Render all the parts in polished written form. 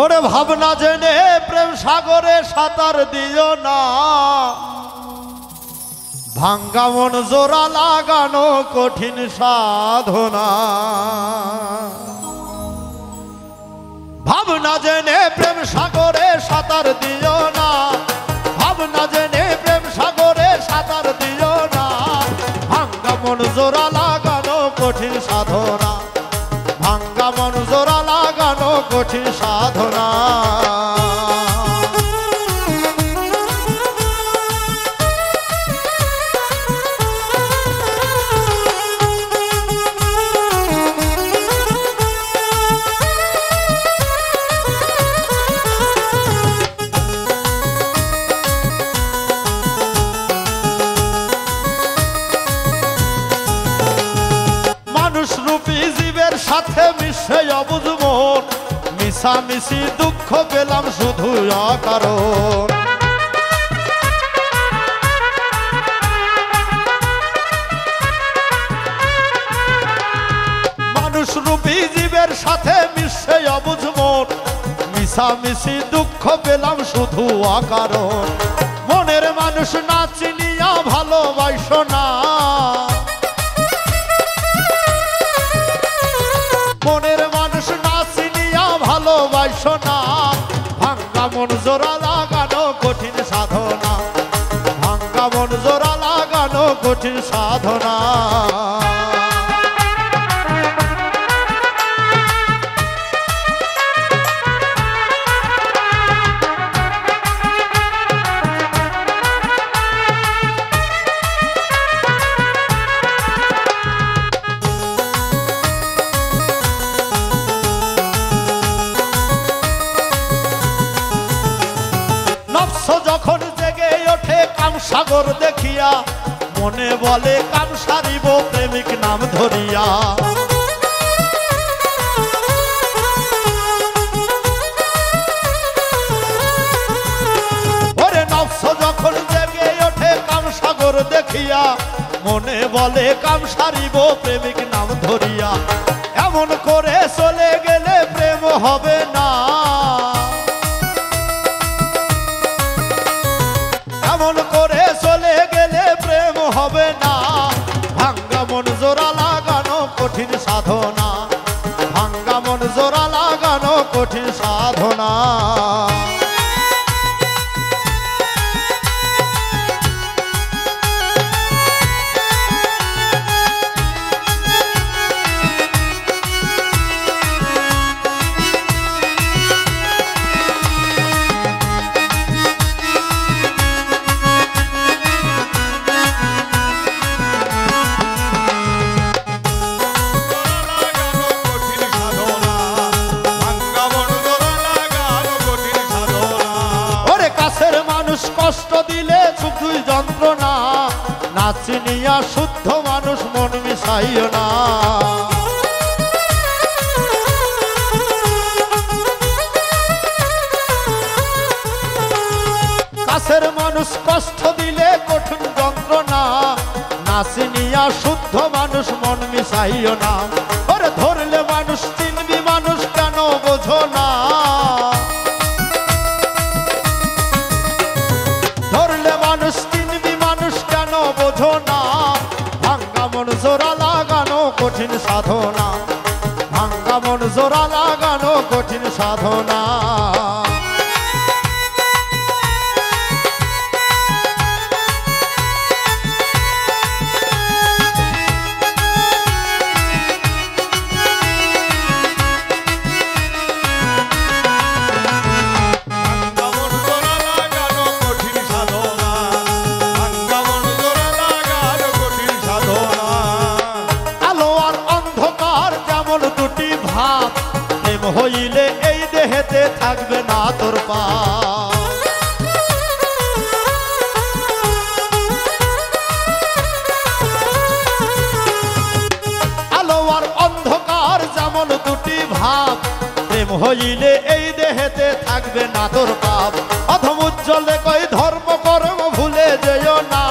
ওরে ভাবনা জেনে প্রেম সাগরে সাঁতার দিও না, ভাঙ্গা মন জোড়া লাগানো কঠিন সাধনা। ভাবনা জেনে প্রেম সাগরে সাঁতার দিও না, ভাবনা জেনে প্রেম সাগরে সাঁতার দিও না, ভাঙ্গা মন জোড়া লাগানো কঠিন সাধনা, ভাঙ্গা মন জোড়া লাগানো কঠিন সাধনা। জীবের সাথে মিশে অবুঝ মন, মিশামিশি দুঃখ পেলাম শুধু অকারণ। মানুষ রূপী জীবের সাথে মিশে অবুঝ মন, মিশামিশি দুঃখ পেলাম শুধু অকারণ। মনের মানুষ না চিনিয়া ভালোবাসো না, মনের মানুষ না চিনিয়া ভালোবাসো না, ভাঙ্গা মন জোড়া লাগানো কঠিন সাধনা, ভাঙ্গা মন জোড়া লাগানো কঠিন সাধনা। যখন জেগে ওঠে কাম সাগর দেখিয়া, মনে বলে কাম সারিব প্রেমিক নাম ধরিয়া। ওরে নফস যখন জেগে ওঠে কাম সাগর দেখিয়া, মনে বলে কাম সারিব প্রেমিক নাম ধরিয়া। এমন করে চলে গেলে প্রেম হবে না, এমন করে চলে গেলে প্রেম হবে না, ভাঙ্গা মন জোড়া লাগানো কঠিন সাধনা, ভাঙ্গা মন জোড়া লাগানো কঠিন সাধনা। কষ্ট দিলে শুধুই যন্ত্রণা, না চিনিয়া শুদ্ধ মানুষ মন মিশাইও না। কাছের মানুষ কষ্ট দিলে কঠিন যন্ত্রণা, না চিনিয়া শুদ্ধ মানুষ মন মিশাইও না। ওরে ধরলে মানুষ চিনবি মানুষ কেন বোঝো না, ধরলে মানুষ চিনবি মানুষ কেন বোঝো না, ভাঙ্গা মন জোড়া লাগানো কঠিন সাধনা, ভাঙ্গা মন জোড়া লাগানো কঠিন সাধনা। হইলে এই দেহেতে থাকবে না তোর পাপ, আলো আর অন্ধকার যেমন দুটি ভাব, প্রেম হইলে এই দেহেতে থাকবে না তোর পাপ। অধম উজ্জ্বলে কই ধর্ম কর্ম ভুলে যেও না,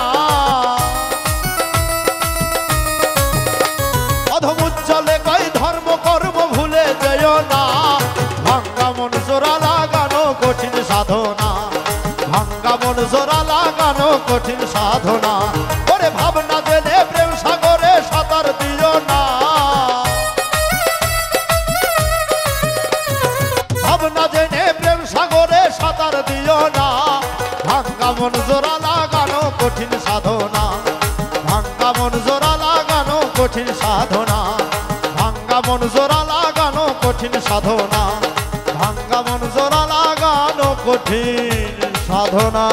অধম উজ্জ্বলে কই ধর্ম কর্ম ভুলে যেও না, ভাঙ্গা মন জোড়া জোড়া লাগানো কঠিন সাধনা, ভাঙ্গা মন জোড়া লাগানো কঠিন সাধনা। ওরে ভাবনা জেনে প্রেম সাগরে সাঁতার দিও না, ভাবনা জেনে প্রেম সাগরে সাঁতার দিও না। ভাঙ্গা মন জোড়া লাগানো কঠিন সাধনা, ভাঙ্গা মন জোড়া লাগানো কঠিন সাধনা, ভাঙ্গা মন জোড়া লাগানো কঠিন সাধনা, ভাঙ্গা মন জোড়া লাগানো কঠিন সাধনা।